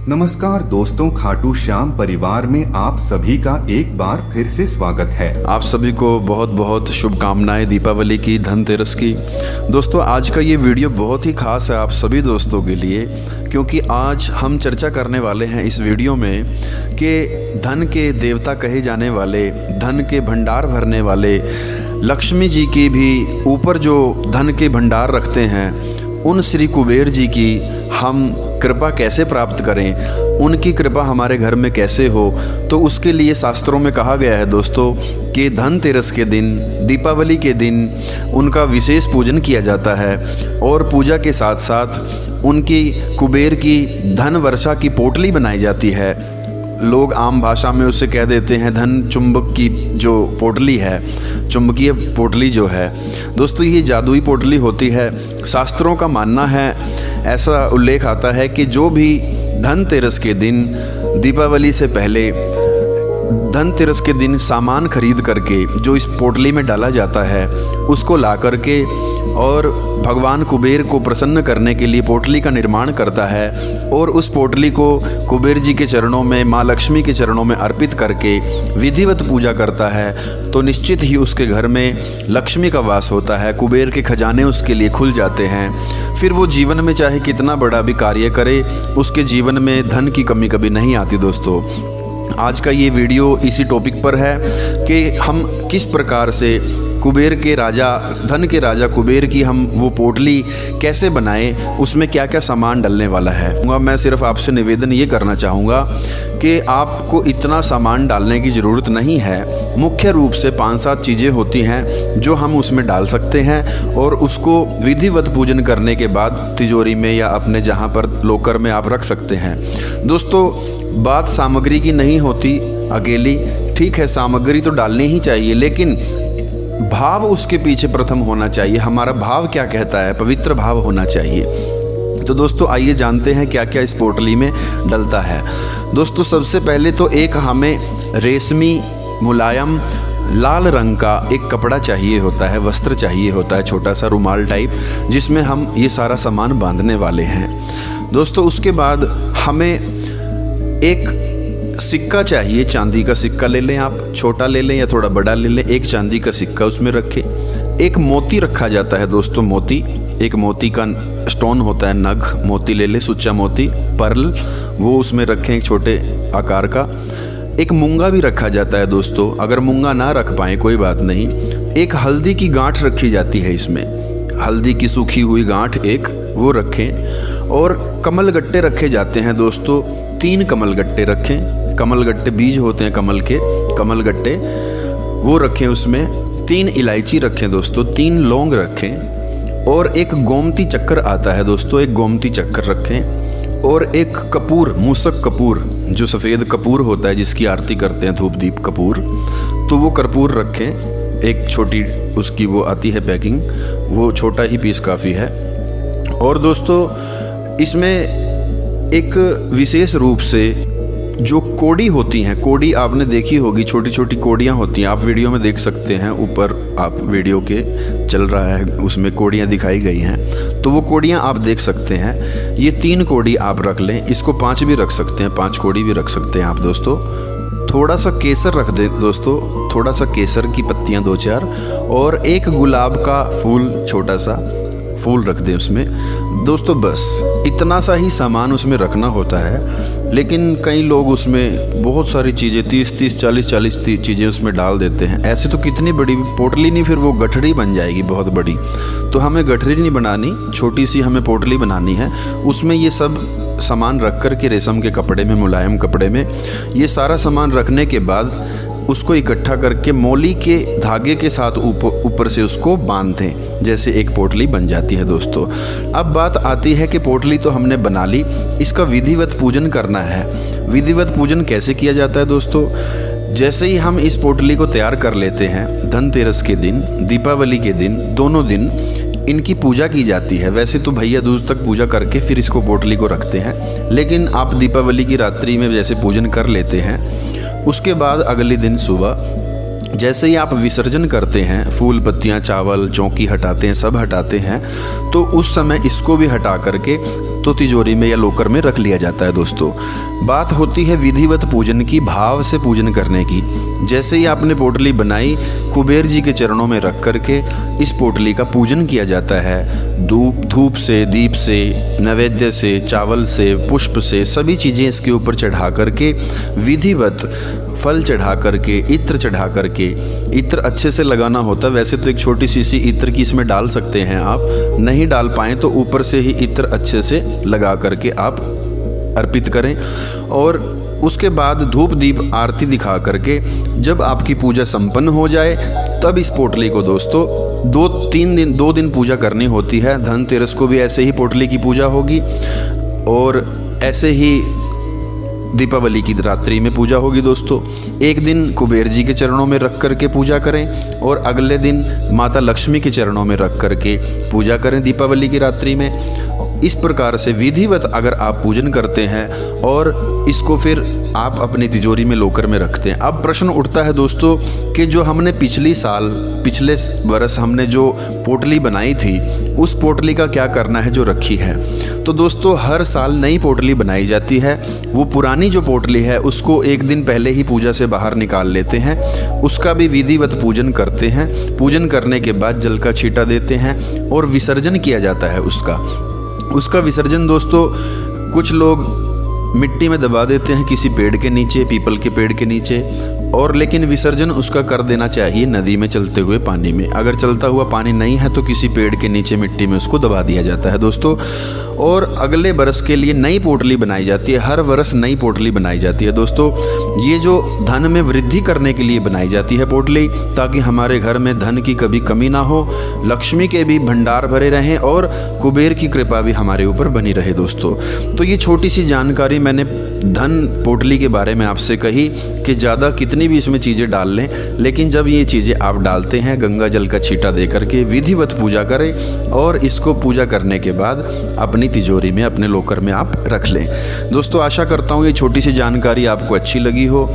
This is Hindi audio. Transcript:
नमस्कार दोस्तों, खाटू श्याम परिवार में आप सभी का एक बार फिर से स्वागत है। आप सभी को बहुत बहुत शुभकामनाएं दीपावली की, धनतेरस की। दोस्तों, आज का ये वीडियो बहुत ही खास है आप सभी दोस्तों के लिए, क्योंकि आज हम चर्चा करने वाले हैं इस वीडियो में कि धन के देवता कहे जाने वाले, धन के भंडार भरने वाले लक्ष्मी जी की भी ऊपर जो धन के भंडार रखते हैं, उन श्री कुबेर जी की हम कृपा कैसे प्राप्त करें, उनकी कृपा हमारे घर में कैसे हो। तो उसके लिए शास्त्रों में कहा गया है दोस्तों कि धनतेरस के दिन, दीपावली के दिन उनका विशेष पूजन किया जाता है और पूजा के साथ साथ उनकी कुबेर की धन वर्षा की पोटली बनाई जाती है। लोग आम भाषा में उसे कह देते हैं धन चुंबक की जो पोटली है, चुंबकीय पोटली जो है। दोस्तों, ये जादुई पोटली होती है। शास्त्रों का मानना है, ऐसा उल्लेख आता है कि जो भी धनतेरस के दिन, दीपावली से पहले धनतेरस के दिन सामान खरीद करके जो इस पोटली में डाला जाता है, उसको ला करके और भगवान कुबेर को प्रसन्न करने के लिए पोटली का निर्माण करता है और उस पोटली को कुबेर जी के चरणों में, माँ लक्ष्मी के चरणों में अर्पित करके विधिवत पूजा करता है, तो निश्चित ही उसके घर में लक्ष्मी का वास होता है, कुबेर के खजाने उसके लिए खुल जाते हैं। फिर वो जीवन में चाहे कितना बड़ा भी कार्य करे, उसके जीवन में धन की कमी कभी नहीं आती। दोस्तों, आज का ये वीडियो इसी टॉपिक पर है कि हम किस प्रकार से कुबेर के राजा, धन के राजा कुबेर की हम वो पोटली कैसे बनाएं, उसमें क्या क्या सामान डलने वाला है। मैं सिर्फ आपसे निवेदन ये करना चाहूँगा कि आपको इतना सामान डालने की ज़रूरत नहीं है। मुख्य रूप से 5-7 चीज़ें होती हैं जो हम उसमें डाल सकते हैं और उसको विधिवत पूजन करने के बाद तिजोरी में या अपने जहाँ पर लॉकर में आप रख सकते हैं। दोस्तों, बात सामग्री की नहीं होती अकेली, ठीक है, सामग्री तो डालनी ही चाहिए, लेकिन भाव उसके पीछे प्रथम होना चाहिए। हमारा भाव क्या कहता है, पवित्र भाव होना चाहिए। तो दोस्तों, आइए जानते हैं क्या क्या इस पोटली में डलता है। दोस्तों, सबसे पहले तो एक हमें रेशमी मुलायम लाल रंग का एक कपड़ा चाहिए होता है, वस्त्र चाहिए होता है, छोटा सा रुमाल टाइप, जिसमें हम ये सारा सामान बांधने वाले हैं। दोस्तों, उसके बाद हमें एक सिक्का चाहिए, चांदी का सिक्का ले लें आप, छोटा ले लें या थोड़ा बड़ा ले लें। एक चांदी का सिक्का उसमें रखें। एक मोती रखा जाता है दोस्तों, मोती, एक मोती का स्टोन होता है, नग मोती ले लें, सुच्चा मोती, पर्ल, वो उसमें रखें एक छोटे आकार का। एक मूंगा भी रखा जाता है दोस्तों, अगर मूंगा ना रख पाएँ कोई बात नहीं। एक हल्दी की गांठ रखी जाती है इसमें, हल्दी की सूखी हुई गांठ एक, वो रखें। और कमल गट्टे रखे जाते हैं दोस्तों, 3 कमल गट्टे रखें। कमल गट्टे बीज होते हैं कमल के, कमल गट्टे वो रखें उसमें। 3 इलायची रखें दोस्तों, 3 लौंग रखें और एक गोमती चक्कर आता है दोस्तों, एक गोमती चक्कर रखें। और एक कपूर, मूसक कपूर, जो सफ़ेद कपूर होता है जिसकी आरती करते हैं, धूप दीप कपूर, तो वो कपूर रखें। एक छोटी उसकी वो आती है पैकिंग, वो छोटा ही पीस काफ़ी है। और दोस्तों, इसमें एक विशेष रूप से जो कोड़ी होती हैं, कोड़ी आपने देखी होगी, छोटी छोटी कोड़ियाँ होती हैं, आप वीडियो में देख सकते हैं, ऊपर आप वीडियो के चल रहा है उसमें कोड़ियाँ दिखाई गई हैं, तो वो कोड़ियाँ आप देख सकते हैं। ये 3 कोड़ी आप रख लें, इसको 5 भी रख सकते हैं, 5 कोड़ी भी रख सकते हैं आप दोस्तों। थोड़ा सा केसर रख दें दोस्तों, थोड़ा सा केसर की पत्तियाँ 2-4, और एक गुलाब का फूल, छोटा सा फूल रख दें उसमें। दोस्तों, बस इतना सा ही सामान उसमें रखना होता है। लेकिन कई लोग उसमें बहुत सारी चीज़ें, 30-30, 40-40 चीज़ें उसमें डाल देते हैं। ऐसे तो कितनी बड़ी पोटली नहीं, फिर वो गठरी बन जाएगी बहुत बड़ी। तो हमें गठरी नहीं बनानी, छोटी सी हमें पोटली बनानी है। उसमें ये सब सामान रख कर के रेशम के कपड़े में, मुलायम कपड़े में, ये सारा सामान रखने के बाद उसको इकट्ठा करके मोली के धागे के साथ ऊपर से उसको बांधें, जैसे एक पोटली बन जाती है दोस्तों। अब बात आती है कि पोटली तो हमने बना ली, इसका विधिवत पूजन करना है। विधिवत पूजन कैसे किया जाता है दोस्तों? जैसे ही हम इस पोटली को तैयार कर लेते हैं, धनतेरस के दिन, दीपावली के दिन, दोनों दिन इनकी पूजा की जाती है। वैसे तो भैया दूज तक पूजा करके फिर इसको पोटली को रखते हैं, लेकिन आप दीपावली की रात्रि में जैसे पूजन कर लेते हैं, उसके बाद अगले दिन सुबह जैसे ही आप विसर्जन करते हैं, फूल पत्तियां, चावल, चौकी हटाते हैं, सब हटाते हैं, तो उस समय इसको भी हटा करके तो तिजोरी में या लॉकर में रख लिया जाता है दोस्तों। बात होती है विधिवत पूजन की, भाव से पूजन करने की। जैसे ही आपने पोटली बनाई, कुबेर जी के चरणों में रख करके इस पोटली का पूजन किया जाता है। धूप से, दीप से, नैवेद्य से, चावल से, पुष्प से, सभी चीज़ें इसके ऊपर चढ़ा करके, विधिवत फल चढ़ा करके, इत्र चढ़ा करके, इत्र अच्छे से लगाना होता है। वैसे तो एक छोटी सी इत्र की इसमें डाल सकते हैं आप, नहीं डाल पाएँ तो ऊपर से ही इत्र अच्छे से लगा करके आप अर्पित करें। और उसके बाद धूप दीप आरती दिखा करके जब आपकी पूजा संपन्न हो जाए, तब इस पोटली को दोस्तों 2 दिन पूजा करनी होती है। धनतेरस को भी ऐसे ही पोटली की पूजा होगी और ऐसे ही दीपावली की रात्रि में पूजा होगी दोस्तों। एक दिन कुबेर जी के चरणों में रख करके पूजा करें और अगले दिन माता लक्ष्मी के चरणों में रख करके पूजा करें दीपावली की रात्रि में। इस प्रकार से विधिवत अगर आप पूजन करते हैं और इसको फिर आप अपनी तिजोरी में लॉकर में रखते हैं। अब प्रश्न उठता है दोस्तों कि जो हमने पिछले वर्ष हमने जो पोटली बनाई थी, उस पोटली का क्या करना है जो रखी है। तो दोस्तों हर साल नई पोटली बनाई जाती है। वो पुरानी जो पोटली है उसको एक दिन पहले ही पूजा से बाहर निकाल लेते हैं, उसका भी विधिवत पूजन करते हैं। पूजन करने के बाद जल का छींटा देते हैं और विसर्जन किया जाता है उसका विसर्जन दोस्तों कुछ लोग मिट्टी में दबा देते हैं किसी पेड़ के नीचे, पीपल के पेड़ के नीचे, और लेकिन विसर्जन उसका कर देना चाहिए नदी में चलते हुए पानी में। अगर चलता हुआ पानी नहीं है तो किसी पेड़ के नीचे मिट्टी में उसको दबा दिया जाता है दोस्तों। और अगले बरस के लिए नई पोटली बनाई जाती है। हर वर्ष नई पोटली बनाई जाती है दोस्तों। ये जो धन में वृद्धि करने के लिए बनाई जाती है पोटली, ताकि हमारे घर में धन की कभी कमी ना हो, लक्ष्मी के भी भंडार भरे रहें और कुबेर की कृपा भी हमारे ऊपर बनी रहे दोस्तों। तो ये छोटी सी जानकारी मैंने धन पोटली के बारे में आपसे कही कि ज़्यादा कितनी भी इसमें चीज़ें डाल लें, लेकिन जब ये चीज़ें आप डालते हैं, गंगा जल का छींटा दे करके विधिवत पूजा करें और इसको पूजा करने के बाद अपनी तिजोरी में, अपने लॉकर में आप रख लें। दोस्तों आशा करता हूँ ये छोटी सी जानकारी आपको अच्छी लगी हो।